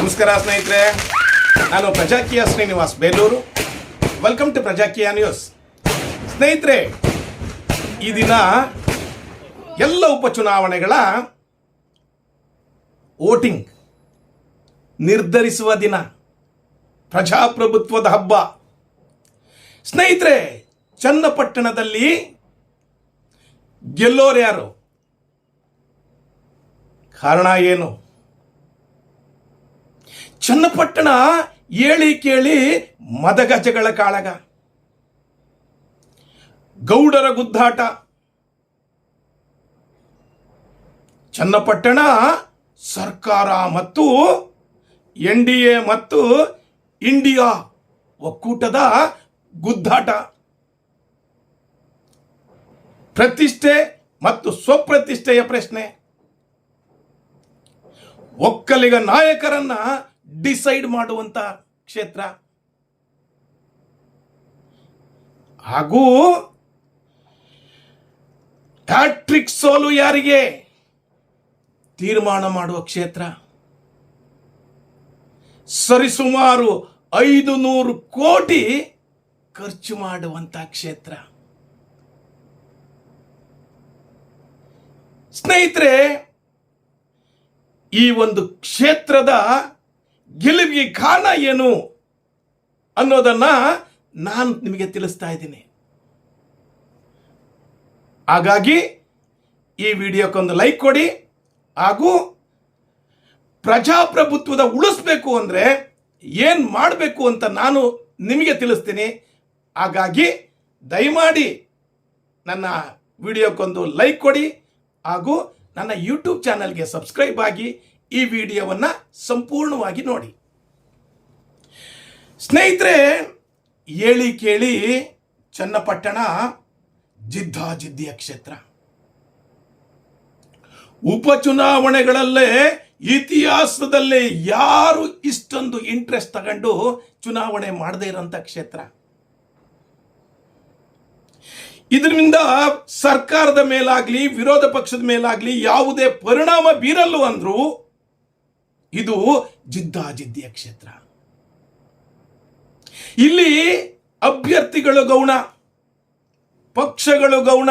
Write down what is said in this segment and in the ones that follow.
ನಮಸ್ಕಾರ ಸ್ನೇಹಿತರೆ, ನಾನು Prajakeeya Srinivas Belur. Welcome to Prajakeeya news. ಸ್ನೇಹಿತರೆ, ಈ ದಿನ ಎಲ್ಲ ಉಪಚುನಾವಣೆಗಳ ವೋಟಿಂಗ್ ನಿರ್ಧರಿಸುವ ದಿನ, ಪ್ರಜಾಪ್ರಭುತ್ವದ ಹಬ್ಬ. ಸ್ನೇಹಿತರೆ, ಚನ್ನಪಟ್ಟಣದಲ್ಲಿ ಗೆಲ್ಲೋರು ಯಾರು? ಕಾರಣ ಏನು? ಚನ್ನಪಟ್ಟಣ ಏಳಿ ಕೇಳಿ ಮದಗಜಗಳ ಕಾಳಗ, ಗೌಡರ ಗುದ್ದಾಟ. ಚನ್ನಪಟ್ಟಣ ಸರ್ಕಾರ ಮತ್ತು NDA ಮತ್ತು ಇಂಡಿಯಾ ಒಕ್ಕೂಟದ ಗುದ್ದಾಟ. ಪ್ರತಿಷ್ಠೆ ಮತ್ತು ಸ್ವಪ್ರತಿಷ್ಠೆಯ ಪ್ರಶ್ನೆ. ಒಕ್ಕಲಿಗ ನಾಯಕರನ್ನ ಡಿಸೈಡ್ ಮಾಡುವಂತ ಕ್ಷೇತ್ರ. ಹಾಗೂ ಹ್ಯಾಟ್ರಿಕ್ ಸೋಲು ಯಾರಿಗೆ ತೀರ್ಮಾನ ಮಾಡುವ ಕ್ಷೇತ್ರ. ಸರಿಸುಮಾರು 500 ಕೋಟಿ ಖರ್ಚು ಮಾಡುವಂತ ಕ್ಷೇತ್ರ. ಸ್ನೇಹಿತರೆ, ಈ ಒಂದು ಕ್ಷೇತ್ರದ ಗೆಲುವಿಗೆ ಕಾರಣ ಏನು ಅನ್ನೋದನ್ನ ನಾನು ನಿಮಗೆ ತಿಳಿಸ್ತಾ ಇದ್ದೀನಿ. ಹಾಗಾಗಿ ಈ ವಿಡಿಯೋಕ್ಕೊಂದು ಲೈಕ್ ಕೊಡಿ. ಹಾಗೂ ಪ್ರಜಾಪ್ರಭುತ್ವದ ಉಳಿಸ್ಬೇಕು ಅಂದ್ರೆ ಏನ್ ಮಾಡಬೇಕು ಅಂತ ನಾನು ನಿಮಗೆ ತಿಳಿಸ್ತೀನಿ. ಹಾಗಾಗಿ ದಯಮಾಡಿ ನನ್ನ ವಿಡಿಯೋಕ್ಕೊಂದು ಲೈಕ್ ಕೊಡಿ ಹಾಗೂ ನನ್ನ ಯೂಟ್ಯೂಬ್ ಚಾನಲ್ಗೆ ಸಬ್ಸ್ಕ್ರೈಬ್ ಆಗಿ ಈ ವಿಡಿಯೋವನ್ನ ಸಂಪೂರ್ಣವಾಗಿ ನೋಡಿ. ಸ್ನೇಹಿತರೆ, ಏಳಿ ಕೇಳಿ ಚನ್ನಪಟ್ಟಣ ಜಿದ್ದಾಜಿದ್ದಿಯ ಕ್ಷೇತ್ರ. ಉಪಚುನಾವಣೆಗಳಲ್ಲೇ ಇತಿಹಾಸದಲ್ಲೇ ಯಾರು ಇಷ್ಟೊಂದು ಇಂಟ್ರೆಸ್ಟ್ ತಗೊಂಡು ಚುನಾವಣೆ ಮಾಡದೇ ಇರೋಂಥ ಕ್ಷೇತ್ರ. ಇದರಿಂದ ಸರ್ಕಾರದ ಮೇಲಾಗ್ಲಿ ವಿರೋಧ ಪಕ್ಷದ ಮೇಲಾಗ್ಲಿ ಯಾವುದೇ ಪರಿಣಾಮ ಬೀರಲು ಅಂದ್ರು ಇದು ಜಿದ್ದಾಜಿದ್ದಿಯ ಕ್ಷೇತ್ರ. ಇಲ್ಲಿ ಅಭ್ಯರ್ಥಿಗಳು ಗೌಣ, ಪಕ್ಷಗಳು ಗೌಣ.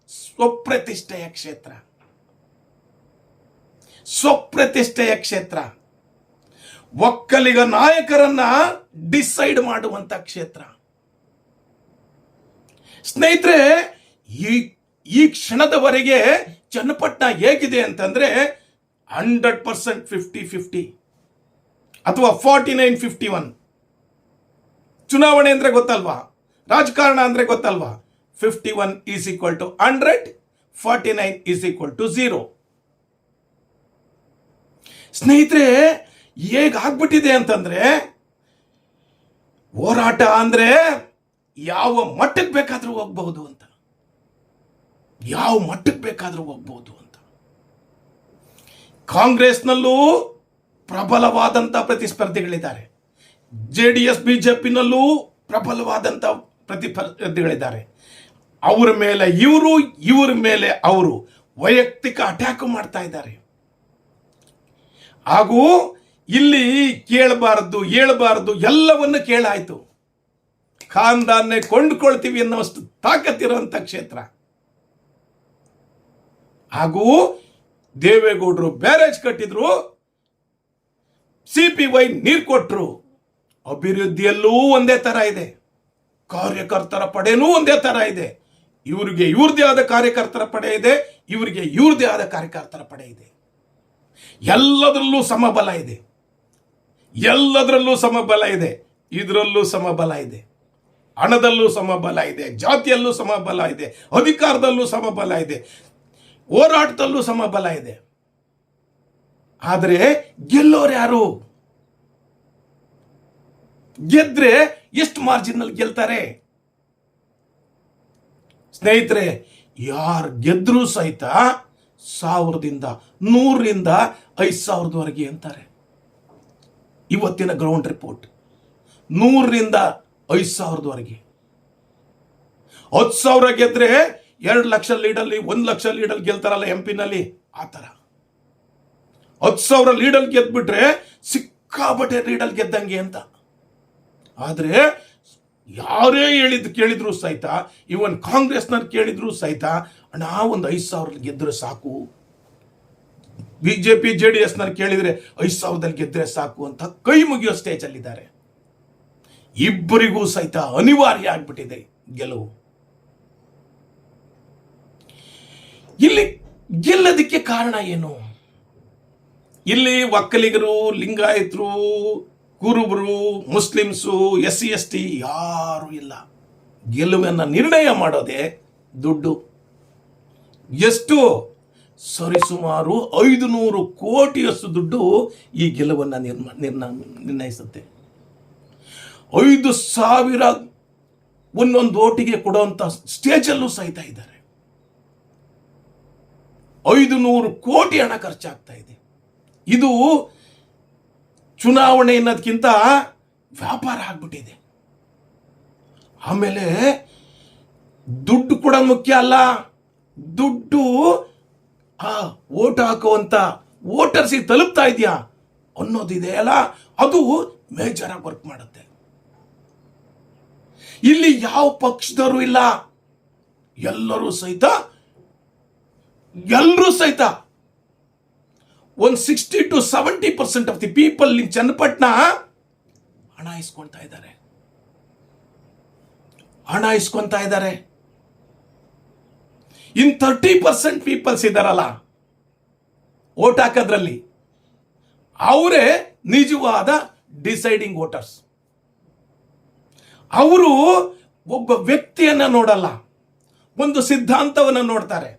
ಸ್ವಪ್ರತಿಷ್ಠೆಯ ಕ್ಷೇತ್ರ, ಸ್ವಪ್ರತಿಷ್ಠೆಯ ಕ್ಷೇತ್ರ. ಒಕ್ಕಲಿಗ ನಾಯಕರನ್ನ ಡಿಸೈಡ್ ಮಾಡುವಂತ ಕ್ಷೇತ್ರ. ಸ್ನೇಹಿತರೆ, ಈ ಕ್ಷಣದವರೆಗೆ ಚನ್ನಪಟ್ಟಣ ಹೇಗಿದೆ ಅಂತಂದ್ರೆ 100% 50-50 ಅಥವಾ 49-51. ಚುನಾವಣೆ ಅಂದ್ರೆ ಗೊತ್ತಲ್ವಾ, ರಾಜಕಾರಣ ಅಂದ್ರೆ ಗೊತ್ತಲ್ವಾ. 51 = 100, 49 = 0. ಸ್ನೇಹಿತರೆ, ಹೇಗಾಗ್ಬಿಟ್ಟಿದೆ ಅಂತಂದ್ರೆ ಹೋರಾಟ ಅಂದ್ರೆ ಯಾವ ಮಟ್ಟಕ್ಕೆ ಬೇಕಾದ್ರೂ ಹೋಗ್ಬಹುದು ಅಂತ, ಯಾವ ಮಟ್ಟಕ್ಕೆ ಬೇಕಾದ್ರೂ ಹೋಗ್ಬಹುದು ಅಂತ. ಕಾಂಗ್ರೆಸ್ನಲ್ಲೂ ಪ್ರಬಲವಾದಂತ ಪ್ರತಿಸ್ಪರ್ಧಿಗಳಿದ್ದಾರೆ, JDS BJPನಲ್ಲೂ ಪ್ರಬಲವಾದಂತ ಪ್ರತಿಸ್ಪರ್ಧಿಗಳಿದ್ದಾರೆ. ಅವರ ಮೇಲೆ ಇವರು, ಇವರ ಮೇಲೆ ಅವರು ವೈಯಕ್ತಿಕ ಅಟ್ಯಾಕ್ ಮಾಡ್ತಾ ಇದ್ದಾರೆ. ಹಾಗೂ ಇಲ್ಲಿ ಕೇಳಬಾರದು ಹೇಳಬಾರದು ಎಲ್ಲವನ್ನು ಕೇಳಾಯ್ತು. ಖಾನ್ದಾನ್ನೇ ಕೊಂಡುಕೊಳ್ತೀವಿ ಅನ್ನೋಷ್ಟು ತಾಕತ್ತಿರುವಂತ ಕ್ಷೇತ್ರ. ಹಾಗೂ ದೇವೇಗೌಡರು ಬ್ಯಾರೇಜ್ ಕಟ್ಟಿದ್ರು, CPY ನೀರು ಕೊಟ್ಟರು. ಅಭಿವೃದ್ಧಿಯಲ್ಲೂ ಒಂದೇ ತರ ಇದೆ, ಕಾರ್ಯಕರ್ತರ ಪಡೆನೂ ಒಂದೇ ತರ ಇದೆ. ಇವರಿಗೆ ಇವ್ರದೇ ಆದ ಕಾರ್ಯಕರ್ತರ ಪಡೆ ಇದೆ, ಇವರಿಗೆ ಇವ್ರದೇ ಆದ ಕಾರ್ಯಕರ್ತರ ಪಡೆ ಇದೆ. ಎಲ್ಲದರಲ್ಲೂ ಸಮಬಲ ಇದೆ, ಎಲ್ಲದರಲ್ಲೂ ಸಮಬಲ ಇದೆ. ಇದರಲ್ಲೂ ಸಮಬಲ ಇದೆ, ಹಣದಲ್ಲೂ ಸಮಬಲ ಇದೆ, ಜಾತಿಯಲ್ಲೂ ಸಮಬಲ ಇದೆ, ಅಧಿಕಾರದಲ್ಲೂ ಸಮಬಲ ಇದೆ, ಹೋರಾಟದಲ್ಲೂ ಸಮಬಲ ಇದೆ. ಆದರೆ ಗೆಲ್ಲೋರು ಯಾರು? ಗೆದ್ರೆ ಎಷ್ಟು ಮಾರ್ಜಿನ್ ಗೆಲ್ತಾರೆ? ಸ್ನೇಹಿತರೆ, ಯಾರು ಗೆದ್ರೂ ಸಹಿತ 1000ರಿಂದ 100ರಿಂದ 5000ವರೆಗೆ ಅಂತಾರೆ. ಇವತ್ತಿನ ಗ್ರೌಂಡ್ ರಿಪೋರ್ಟ್ 100ರಿಂದ 5000ವರೆಗೆ. 10,000 ಗೆದ್ರೆ 2 ಲಕ್ಷ ಲೀಡಲ್ಲಿ 1 ಲಕ್ಷ ಲೀಡಲ್ಲಿ ಗೆಲ್ತಾರಲ್ಲ MP ನಲ್ಲಿ, ಆ ತರ 10,000 ಲೀಡಲ್ಲಿ ಗೆದ್ಬಿಟ್ರೆ ಸಿಕ್ಕಾಬಟ್ಟೆ ಲೀಡಲ್ಲಿ ಗೆದ್ದಂಗೆ ಅಂತ. ಆದ್ರೆ ಯಾರೇ ಕೇಳಿದ್ರು ಸಹಿತ, ಇವನ್ ಕಾಂಗ್ರೆಸ್ನವ್ರು ಕೇಳಿದ್ರು ಸಹಿತ, ಅಣ್ಣ ಒಂದು 5,000 ಗೆದ್ರೆ ಸಾಕು, ಬಿಜೆಪಿ JDS ನಲ್ಲಿ ಕೇಳಿದ್ರೆ 5,000 ಗೆದ್ರೆ ಸಾಕು ಅಂತ ಕೈ ಮುಗಿಯೋ ಸ್ಟೇಜ್ ಅಲ್ಲಿದ್ದಾರೆ. ಇಬ್ಬರಿಗೂ ಸಹಿತ ಅನಿವಾರ್ಯ ಆಗ್ಬಿಟ್ಟಿದೆ ಗೆಲುವು. ಇಲ್ಲಿ ಗೆಲ್ಲದಕ್ಕೆ ಕಾರಣ ಏನು? ಇಲ್ಲಿ ಒಕ್ಕಲಿಗರು, ಲಿಂಗಾಯತರು, ಕುರುಬರು, ಮುಸ್ಲಿಮ್ಸು, SC ST ಯಾರು ಇಲ್ಲ. ಗೆಲುವನ್ನು ನಿರ್ಣಯ ಮಾಡೋದೇ ದುಡ್ಡು. ಎಷ್ಟು? ಸರಿಸುಮಾರು 500 ಕೋಟಿಯಷ್ಟು ದುಡ್ಡು ಈ ಗೆಲುವನ್ನು ನಿರ್ಣಯಿಸುತ್ತೆ. 5,000 ಒಂದೊಂದು ಓಟಿಗೆ ಕೊಡುವಂತ ಸ್ಟೇಜಲ್ಲೂ ಸಹಿತ ಇದ್ದಾರೆ. 500 ಕೋಟಿ ಹಣ ಖರ್ಚಾಗ್ತಾ ಇದೆ. ಇದು ಚುನಾವಣೆ ಅನ್ನೋದಕ್ಕಿಂತ ವ್ಯಾಪಾರ ಆಗ್ಬಿಟ್ಟಿದೆ. ಆಮೇಲೆ ದುಡ್ಡು ಕೂಡ ಮುಖ್ಯ ಅಲ್ಲ, ದುಡ್ಡು ಓಟ್ ಹಾಕುವಂತ ವೋಟರ್ಸಿಗೆ ತಲುಪ್ತಾ ಇದೆಯಾ ಅನ್ನೋದಿದೆಯಲ್ಲ, ಅದು ಮೇಜರ್ ಆಗಿ ವರ್ಕ್ ಮಾಡುತ್ತೆ. ಇಲ್ಲಿ ಯಾವ ಪಕ್ಷದವರು ಇಲ್ಲ, ಎಲ್ಲರೂ ಸಹಿತ ಒಂದು 60 to 70% of the people in Channapatna ಹಣ ಇಸ್ಕೊಂತಾ ಇದ್ದಾರೆ. ಇನ್ 30% ಪೀಪಲ್ಸ್ ಇದ್ದಾರಲ್ಲ ವೋಟ್ ಹಾಕೋದ್ರಲ್ಲಿ, ಅವರೇ ನಿಜವಾದ ಡಿಸೈಡಿಂಗ್ ವೋಟರ್ಸ್. ಅವರು ಒಬ್ಬ ವ್ಯಕ್ತಿಯನ್ನ ನೋಡಲ್ಲ, ಒಂದು ಸಿದ್ಧಾಂತವನ್ನು ನೋಡ್ತಾರೆ,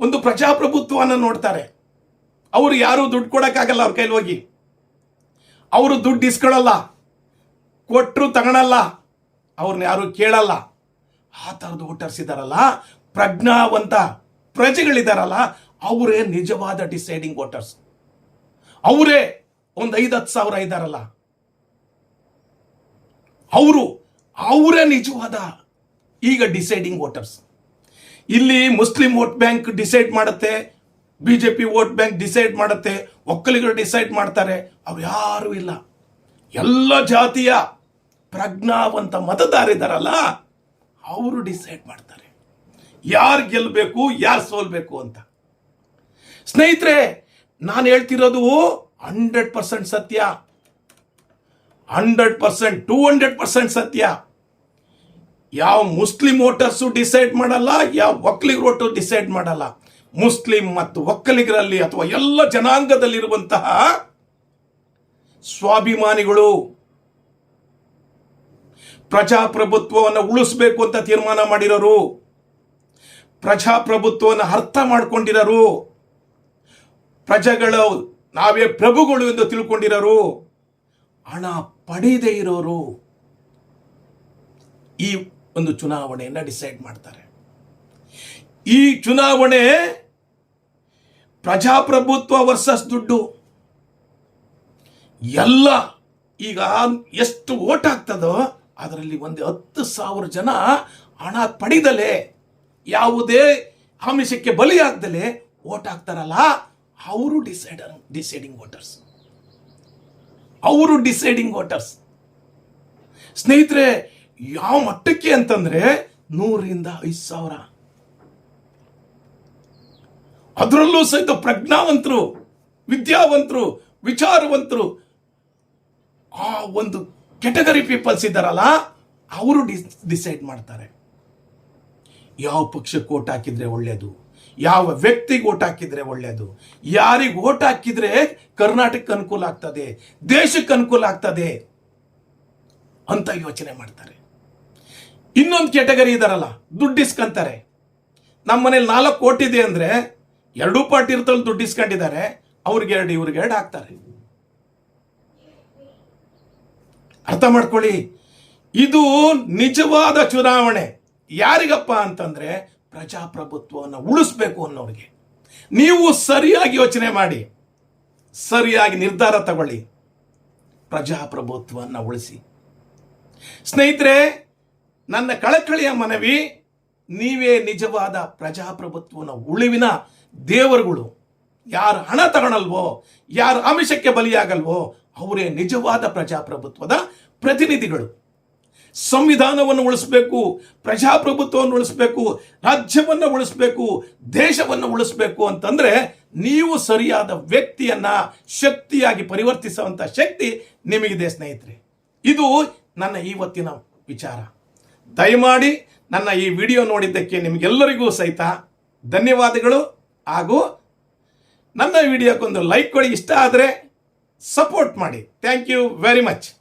ಒಂದು ಪ್ರಜಾಪ್ರಭುತ್ವವನ್ನು ನೋಡ್ತಾರೆ. ಅವರು ಯಾರು ದುಡ್ಡು ಕೊಡಕ್ಕಾಗಲ್ಲ, ಅವ್ರ ಕೈಲಿ ಹೋಗಿ ಅವರು ದುಡ್ಡು ಇಸ್ಕೊಳ್ಳಲ್ಲ, ಕೊಟ್ಟರು ತಗೊಳಲ್ಲ, ಅವ್ರನ್ನ ಯಾರು ಕೇಳಲ್ಲ. ಆ ಥರದ ವೋಟರ್ಸ್ ಇದ್ದಾರಲ್ಲ, ಪ್ರಜ್ಞಾವಂತ ಪ್ರಜೆಗಳಿದಾರಲ್ಲ, ಅವರೇ ನಿಜವಾದ ಡಿಸೈಡಿಂಗ್ ವೋಟರ್ಸ್. ಅವರೇ ಒಂದು 5-10 ಸಾವಿರ ಇದ್ದಾರಲ್ಲ, ಅವರೇ ನಿಜವಾದ ಈಗ ಡಿಸೈಡಿಂಗ್ ವೋಟರ್ಸ್. ಇಲ್ಲಿ ಮುಸ್ಲಿಂ ವೋಟ್ ಬ್ಯಾಂಕ್ ಡಿಸೈಡ್ ಮಾಡುತ್ತೆ, ಬಿಜೆಪಿ ವೋಟ್ ಬ್ಯಾಂಕ್ ಡಿಸೈಡ್ ಮಾಡುತ್ತೆ, ಒಕ್ಕಲಿಗರು ಡಿಸೈಡ್ ಮಾಡ್ತಾರೆ. ಅವ್ರು ಯಾರು ಇಲ್ಲ. ಎಲ್ಲ ಜಾತಿಯ ಪ್ರಜ್ಞಾವಂತ ಮತದಾರಿದಾರಲ್ಲ, ಅವರು ಡಿಸೈಡ್ ಮಾಡ್ತಾರೆ ಯಾರು ಗೆಲ್ಲಬೇಕು, ಯಾರು ಸೋಲ್ಬೇಕು ಅಂತ. ಸ್ನೇಹಿತರೆ, ನಾನು ಹೇಳ್ತಿರೋದು 100% ಸತ್ಯ, 100%, 200% ಸತ್ಯ. ಯಾವ ಮುಸ್ಲಿಂ ವೋಟರ್ಸು ಡಿಸೈಡ್ ಮಾಡಲ್ಲ, ಯಾವ ಒಕ್ಕಲಿಗರ ವೋಟರ್ ಡಿಸೈಡ್ ಮಾಡಲ್ಲ. ಮುಸ್ಲಿಂ ಮತ್ತು ಒಕ್ಕಲಿಗರಲ್ಲಿ ಅಥವಾ ಎಲ್ಲ ಜನಾಂಗದಲ್ಲಿರುವಂತಹ ಸ್ವಾಭಿಮಾನಿಗಳು ಪ್ರಜಾಪ್ರಭುತ್ವವನ್ನು ಉಳಿಸಬೇಕು ಅಂತ ತೀರ್ಮಾನ ಮಾಡಿರೋರು, ಪ್ರಜಾಪ್ರಭುತ್ವವನ್ನು ಅರ್ಥ ಮಾಡ್ಕೊಂಡಿರೋರು, ಪ್ರಜೆಗಳು ನಾವೇ ಪ್ರಭುಗಳು ಎಂದು ತಿಳ್ಕೊಂಡಿರೋರು, ಹಣ ಪಡೆಯದೇ ಇರೋರು ಈ ಒಂದು ಚುನಾವಣೆಯನ್ನು ಡಿಸೈಡ್ ಮಾಡ್ತಾರೆ. ಈ ಚುನಾವಣೆ ಪ್ರಜಾಪ್ರಭುತ್ವ ವರ್ಸಸ್ ದುಡ್ಡು. ಎಲ್ಲ ಈಗ ಎಷ್ಟು ವೋಟ್ ಆಗ್ತದೋ ಅದರಲ್ಲಿ ಒಂದು 10,000 ಜನ ಹಣ ಪಡೆದಲೆ, ಯಾವುದೇ ಆಮಿಷಕ್ಕೆ ಬಲಿಯಾಗದಲೆ ವೋಟ್ ಹಾಕ್ತಾರಲ್ಲ, ಅವರು ಡಿಸೈಡಿಂಗ್ ವೋಟರ್ಸ್. ಸ್ನೇಹಿತರೆ, ಯಾವ ಮಟ್ಟಕ್ಕೆ ಅಂತಂದ್ರೆ 100ರಿಂದ 5,000. ಅದರಲ್ಲೂ ಸಹಿತ ಪ್ರಜ್ಞಾವಂತರು, ವಿದ್ಯಾವಂತರು, ವಿಚಾರವಂತರು, ಆ ಒಂದು ಕೆಟಗರಿ ಪೀಪಲ್ಸ್ ಇದ್ದಾರಲ್ಲ, ಅವರು ಡಿಸೈಡ್ ಮಾಡ್ತಾರೆ ಯಾವ ಪಕ್ಷಕ್ಕೆ ಓಟ್ ಹಾಕಿದ್ರೆ ಒಳ್ಳೆಯದು, ಯಾವ ವ್ಯಕ್ತಿಗೆ ಓಟ್ ಹಾಕಿದ್ರೆ ಒಳ್ಳೆಯದು, ಯಾರಿಗೆ ಓಟ್ ಹಾಕಿದ್ರೆ ಕರ್ನಾಟಕಕ್ಕೆ ಅನುಕೂಲ ಆಗ್ತದೆ, ದೇಶಕ್ಕೆ ಅನುಕೂಲ ಆಗ್ತದೆ ಅಂತ ಯೋಚನೆ ಮಾಡ್ತಾರೆ. ಇನ್ನೊಂದು ಕೆಟಗರಿ ಇದಾರಲ್ಲ, ದುಡ್ಡು ಇಸ್ಕೊಂತಾರೆ. ನಮ್ಮ ಮನೇಲಿ 4 ಕೋಟಿ ಇದೆ ಅಂದ್ರೆ 2 ಪಾರ್ಟಿ ಇರ್ತಲ್ಲಿ ದುಡ್ಡು ಇಸ್ಕೊಂಡಿದ್ದಾರೆ, ಅವ್ರಿಗೆ 2 ಇವ್ರಿಗೆ 2 ಹಾಕ್ತಾರೆ. ಅರ್ಥ ಮಾಡ್ಕೊಳ್ಳಿ, ಇದು ನಿಜವಾದ ಚುನಾವಣೆ. ಯಾರಿಗಪ್ಪ ಅಂತಂದ್ರೆ ಪ್ರಜಾಪ್ರಭುತ್ವವನ್ನು ಉಳಿಸ್ಬೇಕು ಅನ್ನೋರಿಗೆ. ನೀವು ಸರಿಯಾಗಿ ಯೋಚನೆ ಮಾಡಿ, ಸರಿಯಾಗಿ ನಿರ್ಧಾರ ತಗೊಳ್ಳಿ, ಪ್ರಜಾಪ್ರಭುತ್ವವನ್ನು ಉಳಿಸಿ. ಸ್ನೇಹಿತರೆ, ನನ್ನ ಕಳಕಳಿಯ ಮನವಿ, ನೀವೇ ನಿಜವಾದ ಪ್ರಜಾಪ್ರಭುತ್ವನ ಉಳಿವಿನ ದೇವರುಗಳು. ಯಾರು ಹಣ ತಗೊಳಲ್ವೋ, ಯಾರು ಆಮಿಷಕ್ಕೆ ಬಲಿಯಾಗಲ್ವೋ ಅವರೇ ನಿಜವಾದ ಪ್ರಜಾಪ್ರಭುತ್ವದ ಪ್ರತಿನಿಧಿಗಳು. ಸಂವಿಧಾನವನ್ನು ಉಳಿಸಬೇಕು, ಪ್ರಜಾಪ್ರಭುತ್ವವನ್ನು ಉಳಿಸಬೇಕು, ರಾಜ್ಯವನ್ನು ಉಳಿಸಬೇಕು, ದೇಶವನ್ನು ಉಳಿಸಬೇಕು ಅಂತಂದ್ರೆ ನೀವು ಸರಿಯಾದ ವ್ಯಕ್ತಿಯನ್ನ ಶಕ್ತಿಯಾಗಿ ಪರಿವರ್ತಿಸುವಂತ ಶಕ್ತಿ ನಿಮಗಿದೆ ಸ್ನೇಹಿತರೆ. ಇದು ನನ್ನ ಇವತ್ತಿನ ವಿಚಾರ. ದಯಮಾಡಿ ನನ್ನ ಈ ವಿಡಿಯೋ ನೋಡಿದ್ದಕ್ಕೆ ನಿಮಗೆಲ್ಲರಿಗೂ ಸಹಿತ ಧನ್ಯವಾದಗಳು. ಹಾಗೂ ನನ್ನ ವಿಡಿಯೋಕ್ಕೊಂದು ಲೈಕ್ ಕೊಡಿ, ಇಷ್ಟ ಆದರೆ ಸಪೋರ್ಟ್ ಮಾಡಿ. Thank you very much.